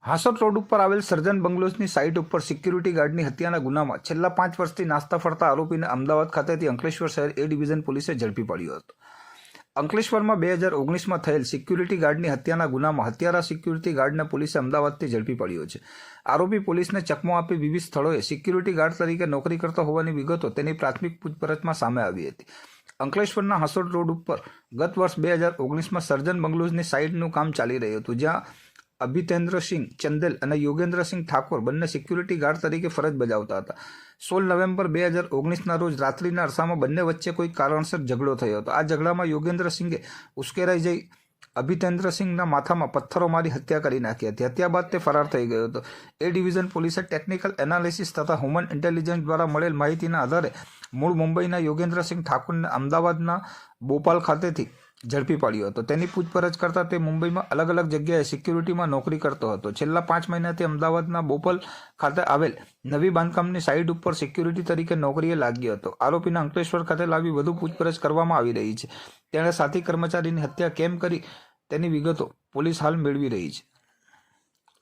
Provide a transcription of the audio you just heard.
Hansot road ઉપર આવેલ સર્જન બંગલોઝની site ઉપર સિક્યુરિટી ગાર્ડની હત્યાના ગુનામાં છેલ્લા 5 વર્ષથી નાસ્તા ફરતા આરોપીને અમદાવાદ ખાતેથી અંકલેશ્વર શહેર એ ડિવિઝન પોલીસે ઝડપી પાડ્યો હતો. અંકલેશ્વરમાં 2019માં થયેલ સિક્યુરિટી ગાર્ડની હત્યાના ગુનામાં હત્યારા સિક્યુરિટી ગાર્ડને પોલીસે અમદાવાદથી ઝડપી પાડ્યો છે. આરોપી પોલીસને ચકમો આપી વિવિધ સ્થળોએ સિક્યુરિટી ગાર્ડ તરીકે નોકરી કરતો હોવાની વિગતો તેની પ્રાથમિક પૂછપરછમાં સામે આવી હતી. અંકલેશ્વરના હાસોટ રોડ ઉપર ગત વર્ષ 2019માં સર્જન બંગલોઝની સાઇટનું કામ ચાલી રહ્યું હતું, જ્યાં અભિતેન્દ્રસિંહ ચંદેલ અને યોગેન્દ્રસિંહ ઠાકોર બંને સિક્યુરિટી ગાર્ડ તરીકે ફરજ બજાવતા હતા. 16 નવેમ્બર 2019ના રોજ રાત્રિના અરસામાં બંને વચ્ચે કોઈ કારણસર ઝઘડો થયો હતો. આ ઝઘડામાં યોગેન્દ્રસિંહે ઉશ્કેરાઈ જઈ અભિતેન્દ્રસિંહના માથામાં પથ્થરો મારી હત્યા કરી નાખી હતી. હત્યા બાદ તે ફરાર થઈ ગયો હતો. એ ડિવિઝન પોલીસે ટેકનિકલ એનાલિસિસ તથા હ્યુમન ઇન્ટેલિજન્સ દ્વારા મળેલ માહિતીના આધારે મૂળ મુંબઈના યોગેન્દ્રસિંહ ઠાકોરને અમદાવાદના બોપાલ ખાતેથી ઝડપી પાડ્યો હતો. તેની પૂછપરછ કરતાં તે મુંબઈમાં અલગ અલગ જગ્યાએ સિક્યુરિટીમાં નોકરી કરતો હતો. છેલ્લા 5 મહિનાથી અમદાવાદના બોપલ ખાતે આવેલ નવી બાંધકામની સાઇટ ઉપર સિક્યુરિટી તરીકે નોકરીએ લાગ્યો હતો. આરોપીને અંકલેશ્વર ખાતે લાવી વધુ પૂછપરછ કરવામાં આવી રહી છે. તેણે સાથી કર્મચારીની હત્યા કેમ કરી તેની વિગતો પોલીસ હાલ મેળવી રહી છે.